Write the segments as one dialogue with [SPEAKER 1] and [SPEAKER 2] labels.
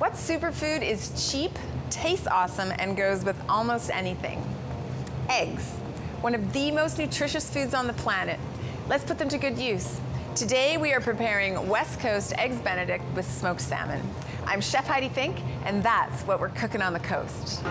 [SPEAKER 1] What superfood is cheap, tastes awesome, and goes with almost anything? Eggs, one of the most nutritious foods on the planet. Let's put them to good use. Today we are preparing West Coast Eggs Benedict with smoked salmon. I'm Chef Heidi Fink, and that's what we're cooking on the coast.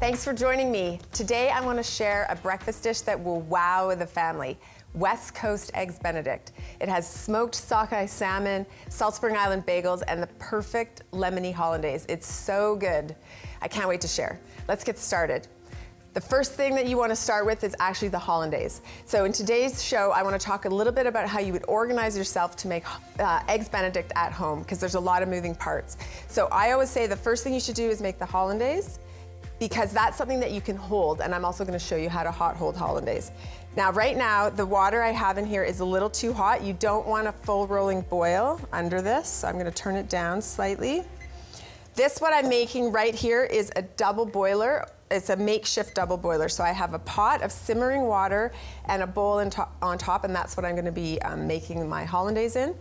[SPEAKER 1] Thanks for joining me. Today I want to share a breakfast dish that will wow the family, West Coast Eggs Benedict. It has smoked sockeye salmon, Salt Spring Island bagels, and the perfect lemony hollandaise. It's so good. I can't wait to share. Let's get started. The first thing that you want to start with is actually the hollandaise. So in today's show, I want to talk a little bit about how you would organize yourself to make Eggs Benedict at home, because there's a lot of moving parts. So I always say the first thing you should do is make the hollandaise, because that's something that you can hold, and I'm also going to show you how to hot hold hollandaise. Now, right now, the water I have in here is a little too hot. You don't want a full rolling boil under this, so I'm going to turn it down slightly. This, what I'm making right here, is a double boiler. It's a makeshift double boiler. So I have a pot of simmering water and a bowl on top, and that's what I'm going to be making my hollandaise in.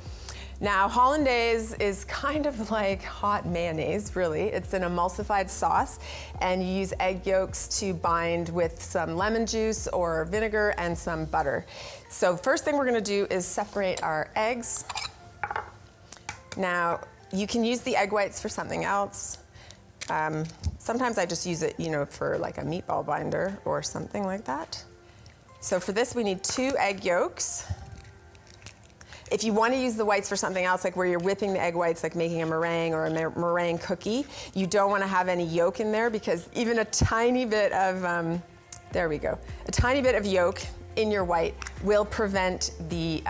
[SPEAKER 1] Now, hollandaise is kind of like hot mayonnaise, really. It's an emulsified sauce, and you use egg yolks to bind with some lemon juice or vinegar and some butter. So first thing we're gonna do is separate our eggs. Now, you can use the egg whites for something else. Sometimes I just use it, for like a meatball binder or something like that. So for this, we need 2 egg yolks. If you want to use the whites for something else, like where you're whipping the egg whites, like making a meringue or a meringue cookie, you don't want to have any yolk in there, because even a tiny bit of, a tiny bit of yolk in your white will prevent the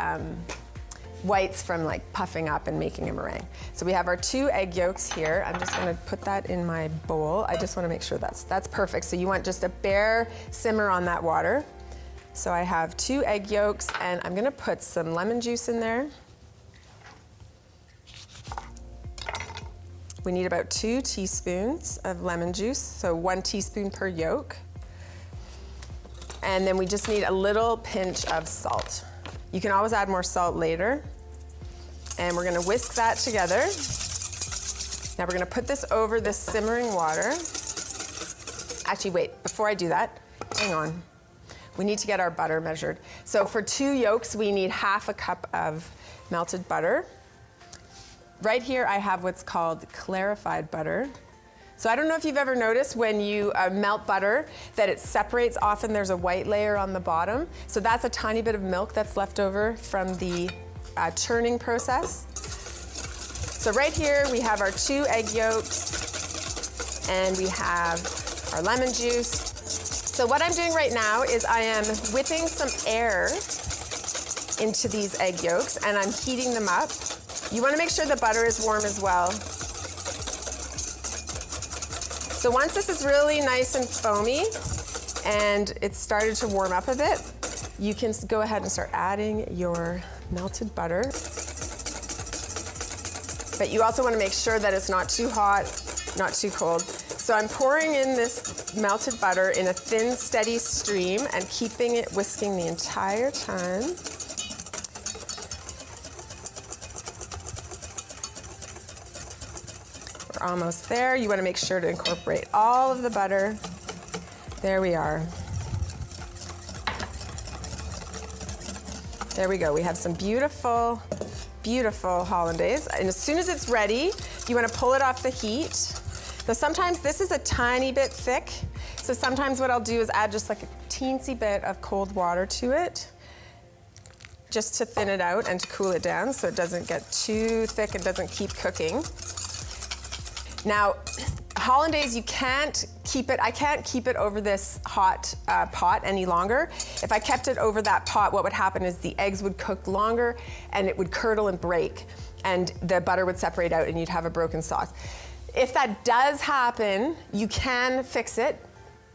[SPEAKER 1] whites from like puffing up and making a meringue. So we have our 2 egg yolks here. I'm just going to put that in my bowl. I just want to make sure that's perfect. So you want just a bare simmer on that water. So I have 2 egg yolks, and I'm gonna put some lemon juice in there. We need about 2 teaspoons of lemon juice, so 1 teaspoon per yolk. And then we just need a little pinch of salt. You can always add more salt later. And we're gonna whisk that together. Now we're gonna put this over this simmering water. Actually, wait, before I do that, hang on. We need to get our butter measured. So for 2 yolks, we need ½ a cup of melted butter. Right here, I have what's called clarified butter. So I don't know if you've ever noticed when you melt butter that it separates. Often there's a white layer on the bottom. So that's a tiny bit of milk that's left over from the churning process. So right here, we have our 2 egg yolks, and we have our lemon juice. So what I'm doing right now is I am whipping some air into these egg yolks, and I'm heating them up. You want to make sure the butter is warm as well. So once this is really nice and foamy and it's started to warm up a bit, you can go ahead and start adding your melted butter. But you also want to make sure that it's not too hot, not too cold. So I'm pouring in this melted butter in a thin, steady stream and keeping it whisking the entire time. We're almost there. You want to make sure to incorporate all of the butter. There we are. There we go. We have some beautiful, beautiful hollandaise. And as soon as it's ready, you want to pull it off the heat. So sometimes this is a tiny bit thick. So sometimes what I'll do is add just like a teensy bit of cold water to it, just to thin it out and to cool it down so it doesn't get too thick and doesn't keep cooking. Now, hollandaise, you can't keep it, I can't keep it over this hot pot any longer. If I kept it over that pot, what would happen is the eggs would cook longer and it would curdle and break, and the butter would separate out and you'd have a broken sauce. If that does happen, you can fix it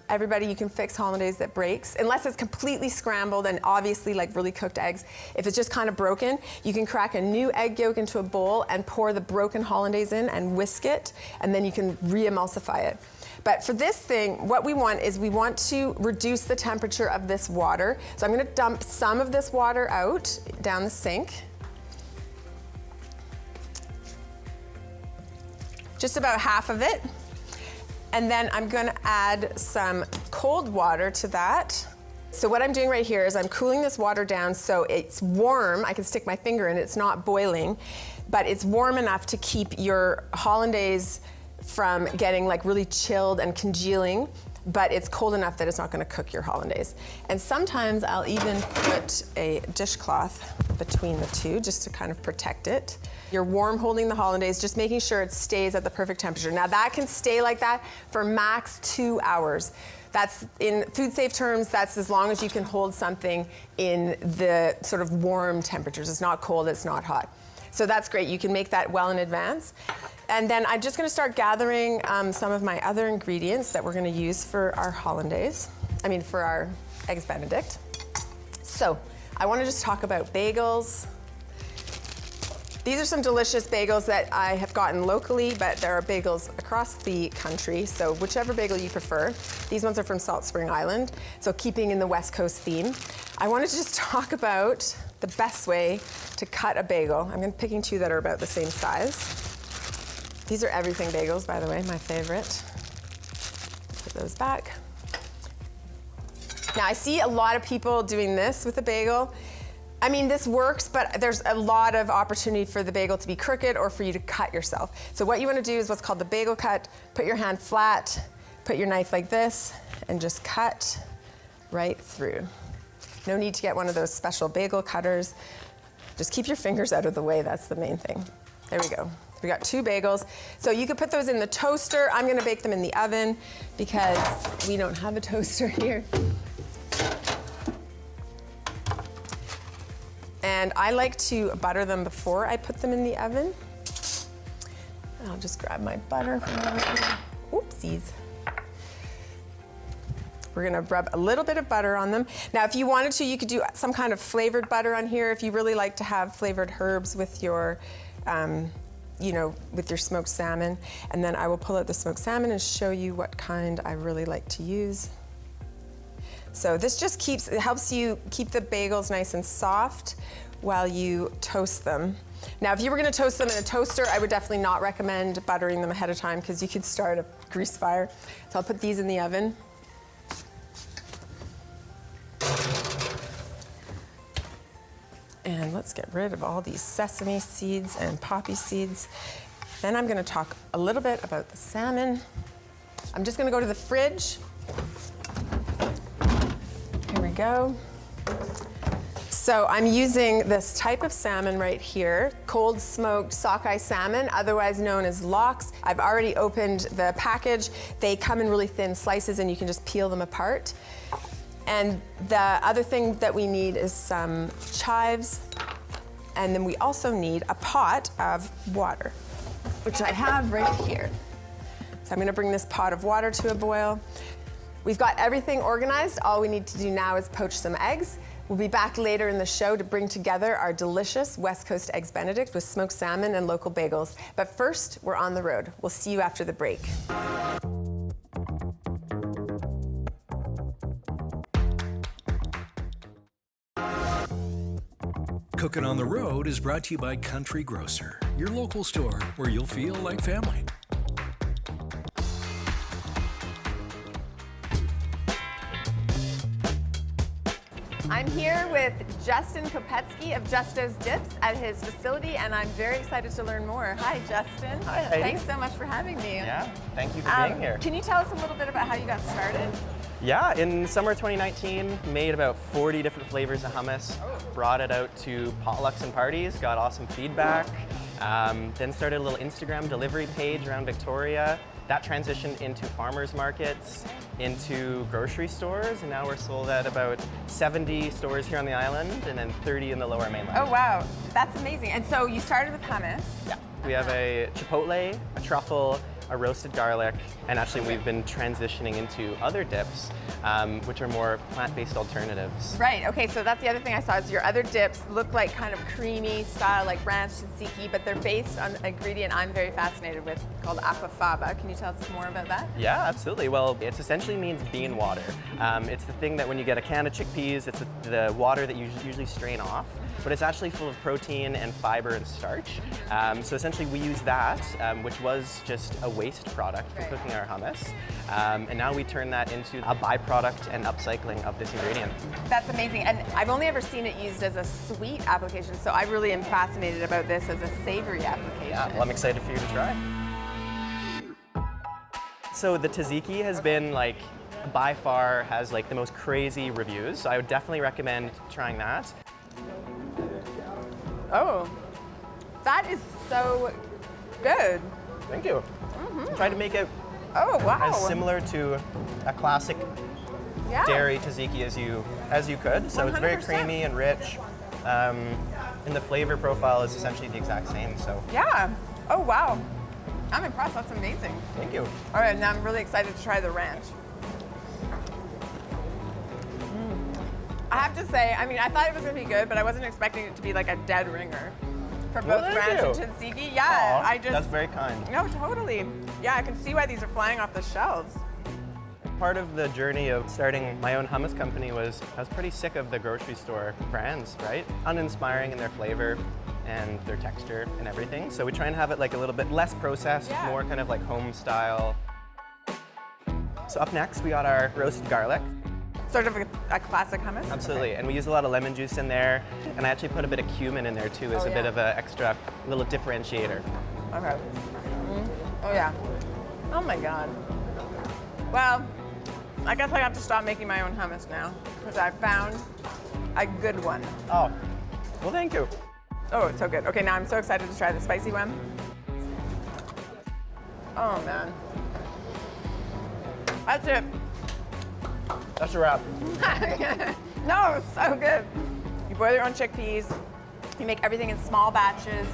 [SPEAKER 1] everybody, you can fix hollandaise that breaks, unless it's completely scrambled and obviously like really cooked eggs. If it's just kind of broken, you can crack a new egg yolk into a bowl and pour the broken hollandaise in and whisk it, and then you can re-emulsify it. But for this thing, what we want is we want to reduce the temperature of this water. So I'm gonna dump some of this water out down the sink. Just about half of it. And then I'm gonna add some cold water to that. So what I'm doing right here is I'm cooling this water down so it's warm. I can stick my finger in it, it's not boiling, but it's warm enough to keep your hollandaise from getting like really chilled and congealing, but it's cold enough that it's not gonna cook your hollandaise. And sometimes I'll even put a dishcloth between the two just to kind of protect it. You're warm holding the hollandaise, just making sure it stays at the perfect temperature. Now that can stay like that for max 2 hours. That's, in food safe terms, that's as long as you can hold something in the sort of warm temperatures. It's not cold, it's not hot. So that's great, you can make that well in advance. And then I'm just gonna start gathering some of my other ingredients that we're gonna use for our hollandaise, for our eggs Benedict. So I wanna just talk about bagels. These are some delicious bagels that I have gotten locally, but there are bagels across the country, so whichever bagel you prefer. These ones are from Salt Spring Island, so keeping in the West Coast theme. I wanted to just talk about the best way to cut a bagel. I'm picking two that are about the same size. These are everything bagels, by the way, my favorite. Put those back. Now I see a lot of people doing this with a bagel. This works, but there's a lot of opportunity for the bagel to be crooked or for you to cut yourself. So what you want to do is what's called the bagel cut. Put your hand flat, put your knife like this, and just cut right through. No need to get one of those special bagel cutters. Just keep your fingers out of the way, that's the main thing. There we go. We got 2 bagels. So you could put those in the toaster. I'm gonna bake them in the oven because we don't have a toaster here. And I like to butter them before I put them in the oven. I'll just grab my butter from over here. Oopsies. We're gonna rub a little bit of butter on them. Now, if you wanted to, you could do some kind of flavored butter on here if you really like to have flavored herbs with your, with your smoked salmon. And then I will pull out the smoked salmon and show you what kind I really like to use. So this just helps you keep the bagels nice and soft while you toast them. Now, if you were gonna toast them in a toaster, I would definitely not recommend buttering them ahead of time because you could start a grease fire. So I'll put these in the oven. And let's get rid of all these sesame seeds and poppy seeds. Then I'm gonna talk a little bit about the salmon. I'm just gonna go to the fridge. Here we go. So I'm using this type of salmon right here, cold smoked sockeye salmon, otherwise known as lox. I've already opened the package. They come in really thin slices and you can just peel them apart. And the other thing that we need is some chives. And then we also need a pot of water, which I have right here. So I'm gonna bring this pot of water to a boil. We've got everything organized. All we need to do now is poach some eggs. We'll be back later in the show to bring together our delicious West Coast eggs Benedict with smoked salmon and local bagels. But first, we're on the road. We'll see you after the break.
[SPEAKER 2] Cookin' on the Road is brought to you by Country Grocer, your local store where you'll feel like family.
[SPEAKER 1] I'm here with Justin Kopetsky of Justo's Dips at his facility, and I'm very excited to learn more. Hi, Justin.
[SPEAKER 3] Hi, Heidi.
[SPEAKER 1] Thanks so much for having me.
[SPEAKER 3] Yeah, thank you for being here.
[SPEAKER 1] Can you tell us a little bit about how you got started?
[SPEAKER 3] Yeah, in summer 2019, made about 40 different flavors of hummus, brought it out to potlucks and parties, got awesome feedback, then started a little Instagram delivery page around Victoria. That transitioned into farmers markets, into grocery stores, and now we're sold at about 70 stores here on the island and then 30 in the lower mainland.
[SPEAKER 1] Oh wow, that's amazing. And so you started with hummus.
[SPEAKER 3] Yeah. We have a chipotle, a truffle, a roasted garlic, and actually we've been transitioning into other dips, which are more plant-based alternatives.
[SPEAKER 1] Right, okay, so that's the other thing I saw is your other dips look like kind of creamy style, like ranch tzatziki, but they're based on an ingredient I'm very fascinated with called aquafaba. Can you tell us more about that?
[SPEAKER 3] Yeah, absolutely. Well, it essentially means bean water. It's the thing that when you get a can of chickpeas, it's the water that you usually strain off, but it's actually full of protein and fiber and starch. So essentially we use that, which was just a waste product for cooking our hummus, and now we turn that into a byproduct and upcycling of this ingredient.
[SPEAKER 1] That's amazing, and I've only ever seen it used as a sweet application, so I really am fascinated about this as a savory application.
[SPEAKER 3] Yeah, well, I'm excited for you to try. So the tzatziki has been by far has the most crazy reviews, so I would definitely recommend trying that.
[SPEAKER 1] Oh, that is so good.
[SPEAKER 3] Thank you. Try to make it as similar to a classic dairy tzatziki as you could. So it's very
[SPEAKER 1] 100%.
[SPEAKER 3] creamy and rich, and the flavor profile is essentially the exact same. So
[SPEAKER 1] Yeah. Oh, wow. I'm impressed. That's amazing.
[SPEAKER 3] thank you.
[SPEAKER 1] All right, now I'm really excited to try the ranch. I have to say, I mean, I thought it was going to be good, but I wasn't expecting it to be like a dead ringer for both
[SPEAKER 3] thank
[SPEAKER 1] ranch
[SPEAKER 3] you.
[SPEAKER 1] and tzatziki. Yeah,
[SPEAKER 3] Aw,
[SPEAKER 1] I just...
[SPEAKER 3] that's very kind.
[SPEAKER 1] No, totally. Yeah, I can see why these are flying off the shelves.
[SPEAKER 3] Part of the journey of starting my own hummus company was I was pretty sick of the grocery store brands, right? Uninspiring in their flavor and their texture and everything. So we try and have it a little bit less processed, more kind of home style. So up next, we got our roasted garlic.
[SPEAKER 1] Sort of a classic hummus?
[SPEAKER 3] Absolutely, and we use a lot of lemon juice in there, and I actually put a bit of cumin in there too as a bit of an extra little differentiator.
[SPEAKER 1] Okay. Oh yeah. Oh my God. Well, I guess I have to stop making my own hummus now because I found a good one.
[SPEAKER 3] Oh, well thank you.
[SPEAKER 1] Oh, it's so good. Okay, now I'm so excited to try the spicy one. Oh man. That's it.
[SPEAKER 3] That's a wrap.
[SPEAKER 1] No, it's so good. You boil your own chickpeas. You make everything in small batches.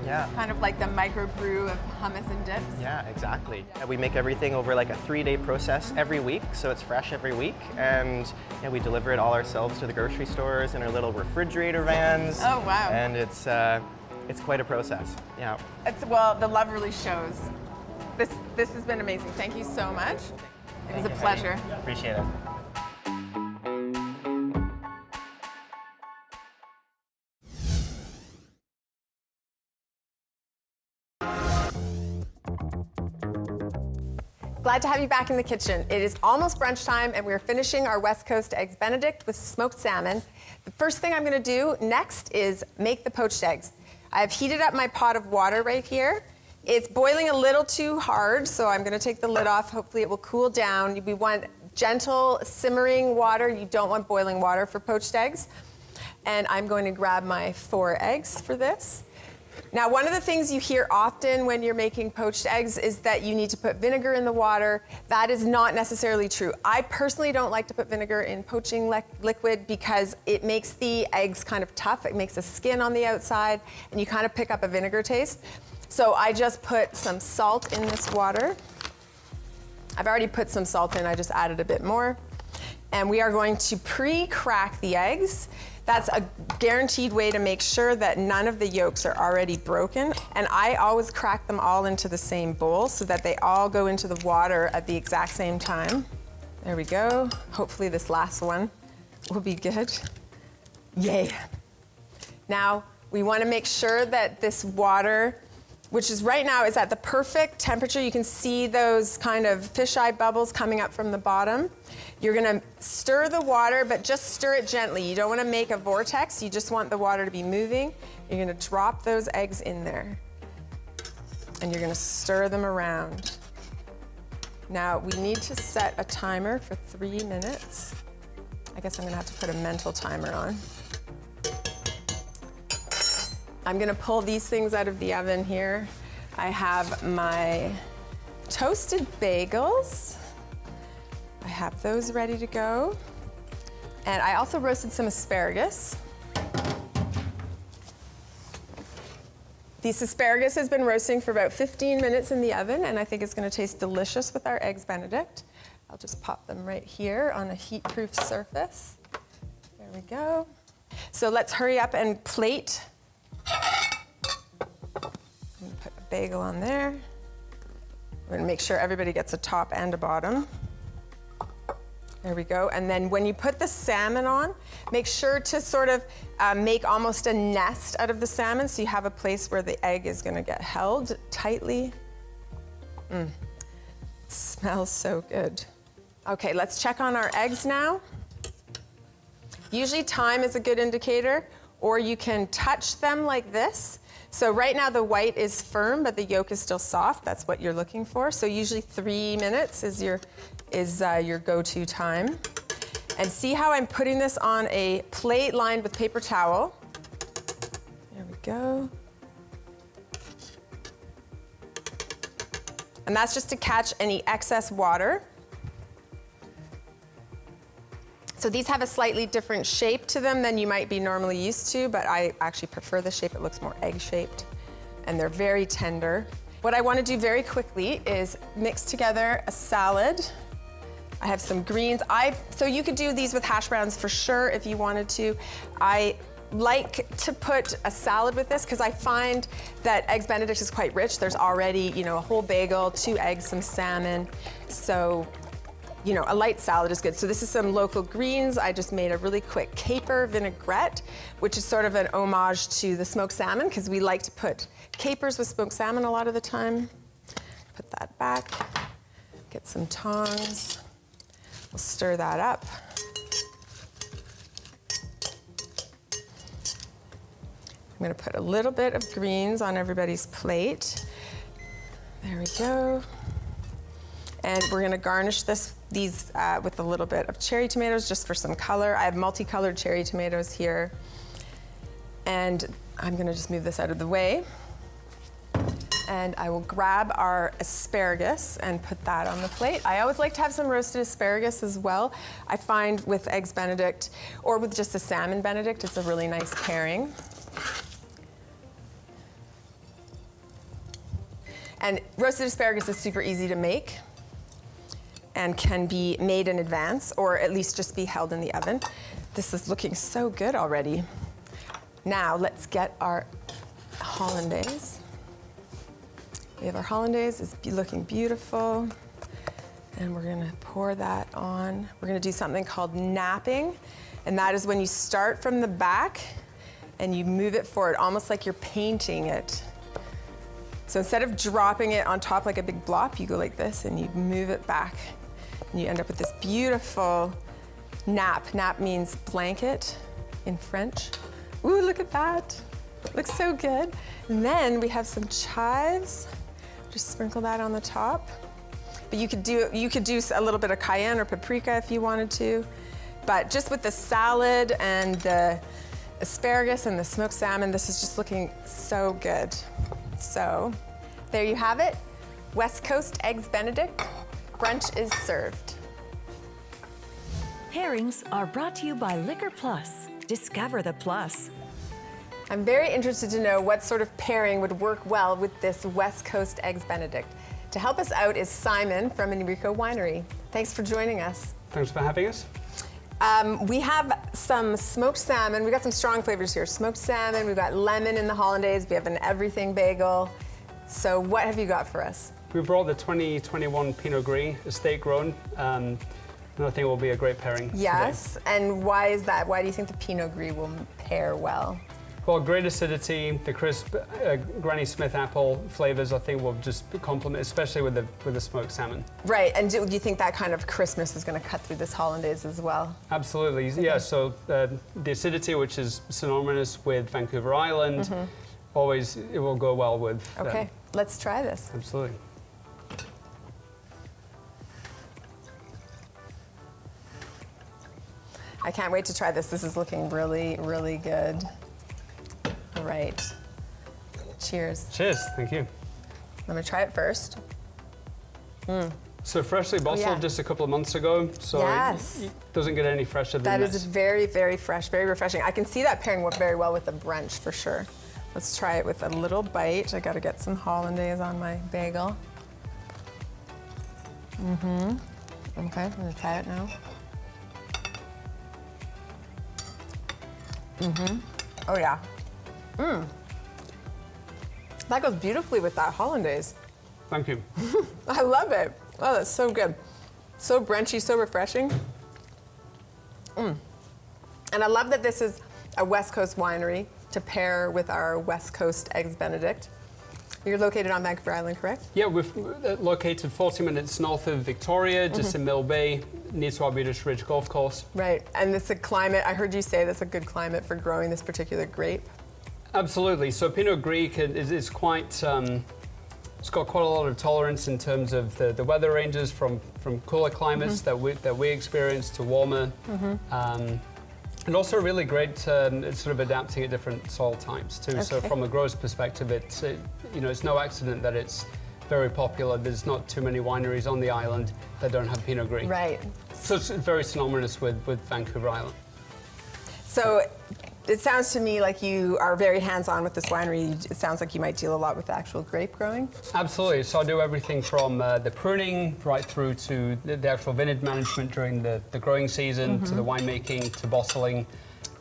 [SPEAKER 3] Yeah.
[SPEAKER 1] Kind of like the microbrew of hummus and dips.
[SPEAKER 3] Yeah, exactly. We make everything over a 3-day process every week, so it's fresh every week, and we deliver it all ourselves to the grocery stores in our little refrigerator vans.
[SPEAKER 1] Oh wow.
[SPEAKER 3] And it's quite a process. Yeah.
[SPEAKER 1] Well, the love really shows. This has been amazing. Thank you so much. It was a pleasure.
[SPEAKER 3] Heidi. Appreciate it.
[SPEAKER 1] Glad to have you back in the kitchen. It is almost brunch time and we're finishing our West Coast Eggs Benedict with smoked salmon. The first thing I'm gonna do next is make the poached eggs. I've heated up my pot of water right here. It's boiling a little too hard, so I'm gonna take the lid off. Hopefully it will cool down. We want gentle simmering water. You don't want boiling water for poached eggs. And I'm going to grab my 4 eggs for this. Now, one of the things you hear often when you're making poached eggs is that you need to put vinegar in the water. That is not necessarily true. I personally don't like to put vinegar in poaching liquid because it makes the eggs kind of tough. It makes a skin on the outside, and you kind of pick up a vinegar taste. So I just put some salt in this water. I've already put some salt in, I just added a bit more. And we are going to pre-crack the eggs. That's a guaranteed way to make sure that none of the yolks are already broken. And I always crack them all into the same bowl so that they all go into the water at the exact same time. There we go. Hopefully this last one will be good. Yay. Now, we want to make sure that this water, which is right now is at the perfect temperature. You can see those kind of fisheye bubbles coming up from the bottom. You're gonna stir the water, but just stir it gently. You don't wanna make a vortex, you just want the water to be moving. You're gonna drop those eggs in there. And you're gonna stir them around. Now, we need to set a timer for 3 minutes. I guess I'm gonna have to put a mental timer on. I'm gonna pull these things out of the oven here. I have my toasted bagels. I have those ready to go. And I also roasted some asparagus. This asparagus has been roasting for about 15 minutes in the oven, and I think it's going to taste delicious with our eggs Benedict. I'll just pop them right here on a heat-proof surface. There we go. So let's hurry up and plate. I'm going to put a bagel on there. We're going to make sure everybody gets a top and a bottom. There we go. And then when you put the salmon on, make sure to sort of make almost a nest out of the salmon so you have a place where the egg is going to get held tightly. It smells so good. Okay, let's check on our eggs now. Usually time is a good indicator, or you can touch them like this. So right now the white is firm, but the yolk is still soft. That's what you're looking for. So usually 3 minutes is your go-to time. And see how I'm putting this on a plate lined with paper towel. There we go. And that's just to catch any excess water. So these have a slightly different shape to them than you might be normally used to, but I actually prefer the shape. It looks more egg-shaped, and they're very tender. What I want to do very quickly is mix together a salad. I have some greens. So you could do these with hash browns for sure if you wanted to. I like to put a salad with this because I find that Eggs Benedict is quite rich. There's already, a whole bagel, 2 eggs, some salmon. So, a light salad is good. So this is some local greens. I just made a really quick caper vinaigrette, which is sort of an homage to the smoked salmon because we like to put capers with smoked salmon a lot of the time. Put that back, get some tongs. We'll stir that up. I'm going to put a little bit of greens on everybody's plate. There we go. And we're going to garnish these with a little bit of cherry tomatoes just for some color. I have multicolored cherry tomatoes here. And I'm going to just move this out of the way. And I will grab our asparagus and put that on the plate. I always like to have some roasted asparagus as well. I find with Eggs Benedict or with just a Salmon Benedict, it's a really nice pairing. And roasted asparagus is super easy to make and can be made in advance or at least just be held in the oven. This is looking so good already. Now let's get our hollandaise. We have our hollandaise, it's looking beautiful. And we're gonna pour that on. We're gonna do something called napping. And that is when you start from the back and you move it forward, almost like you're painting it. So instead of dropping it on top like a big blob, you go like this and you move it back. And you end up with this beautiful nap. Nap means blanket in French. Ooh, look at that. Looks so good. And then we have some chives. Just sprinkle that on the top. But you could do a little bit of cayenne or paprika if you wanted to. But just with the salad and the asparagus and the smoked salmon, this is just looking so good. So there you have it. West Coast Eggs Benedict. Brunch is served.
[SPEAKER 4] Pairings are brought to you by Liquor Plus. Discover the plus.
[SPEAKER 1] I'm very interested to know what sort of pairing would work well with this West Coast Eggs Benedict. To help us out is Simon from Enrico Winery. Thanks for joining us.
[SPEAKER 5] Thanks for having us.
[SPEAKER 1] We have some smoked salmon. We've got some strong flavors here. Smoked salmon, we've got lemon in the hollandaise, we have an everything bagel. So what have you got for us?
[SPEAKER 5] We brought the 2021 Pinot Gris, estate grown. And I think it will be a great pairing.
[SPEAKER 1] Yes,
[SPEAKER 5] today.
[SPEAKER 1] And why is that? Why do you think the Pinot Gris will pair well?
[SPEAKER 5] Well, great acidity, the crisp Granny Smith apple flavors I think will just complement, especially with the smoked salmon.
[SPEAKER 1] Right, and do you think that kind of crispness is going to cut through this hollandaise as well?
[SPEAKER 5] Absolutely, yeah. So the acidity, which is synonymous with Vancouver Island, always it will go well with.
[SPEAKER 1] Okay, let's try this.
[SPEAKER 5] Absolutely.
[SPEAKER 1] I can't wait to try this. This is looking really, really good. All right. Cheers.
[SPEAKER 5] Cheers, thank you.
[SPEAKER 1] Let me try it first.
[SPEAKER 5] So freshly bottled just a couple of months ago, so it doesn't get any fresher than this.
[SPEAKER 1] That is very, very fresh, very refreshing. I can see that pairing very well with the brunch for sure. Let's try it with a little bite. I gotta get some hollandaise on my bagel. Okay, I'm gonna try it now. Oh yeah. That goes beautifully with that hollandaise.
[SPEAKER 5] Thank you.
[SPEAKER 1] I love it. Oh, that's so good. So brunchy, so refreshing. And I love that this is a West Coast winery to pair with our West Coast Eggs Benedict. You're located on Vancouver Island, correct?
[SPEAKER 5] Yeah, we're located 40 minutes north of Victoria, just in Mill Bay, near to our Arbutus Ridge Golf Course.
[SPEAKER 1] Right, and it's a climate, I heard you say that's a good climate for growing this particular grape.
[SPEAKER 5] Absolutely. So Pinot Gris is quite, it's got quite a lot of tolerance in terms of the weather ranges from cooler climates that we experience to warmer. And also really great sort of adapting at different soil types too. So from a grower's perspective, it's no accident that it's very popular. There's not too many wineries on the island that don't have Pinot Gris.
[SPEAKER 1] Right.
[SPEAKER 5] So it's very synonymous with Vancouver Island.
[SPEAKER 1] So it sounds to me like you are very hands-on with this winery. It sounds like you might deal a lot with the actual grape growing.
[SPEAKER 5] Absolutely. So I do everything from the pruning right through to the actual vineyard management during the growing season, to the winemaking, to bottling,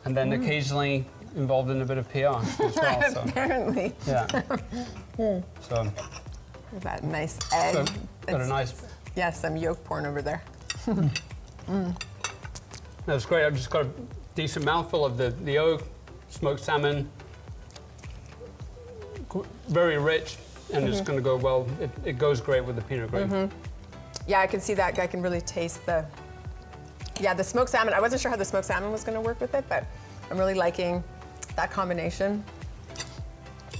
[SPEAKER 5] and then occasionally involved in a bit of PR as well. So,
[SPEAKER 1] apparently.
[SPEAKER 5] yeah. So
[SPEAKER 1] That nice egg.
[SPEAKER 5] got a nice.
[SPEAKER 1] Yeah, some yolk porn over there.
[SPEAKER 5] That's great. I've just got a decent mouthful of the oak, smoked salmon. Very rich, and it's going to go well. It goes great with the Pinot Gris.
[SPEAKER 1] Yeah, I can see that. I can really taste the smoked salmon. I wasn't sure how the smoked salmon was going to work with it, but I'm really liking that combination.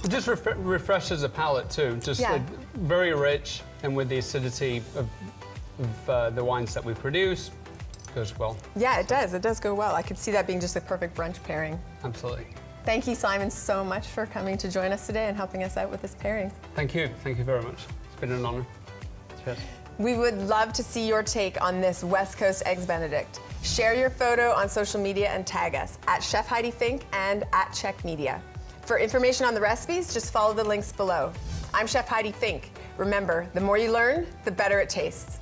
[SPEAKER 5] It just refreshes the palate too. Just very rich, and with the acidity of the wines that we produce, goes well.
[SPEAKER 1] Yeah, it does. It does go well. I could see that being just a perfect brunch pairing.
[SPEAKER 5] Absolutely.
[SPEAKER 1] Thank you, Simon, so much for coming to join us today and helping us out with this pairing.
[SPEAKER 5] Thank you. Thank you very much. It's been an honor. Cheers.
[SPEAKER 1] We would love to see your take on this West Coast Eggs Benedict. Share your photo on social media and tag us at Chef Heidi Fink and at Chek Media. For information on the recipes, just follow the links below. I'm Chef Heidi Fink. Remember, the more you learn, the better it tastes.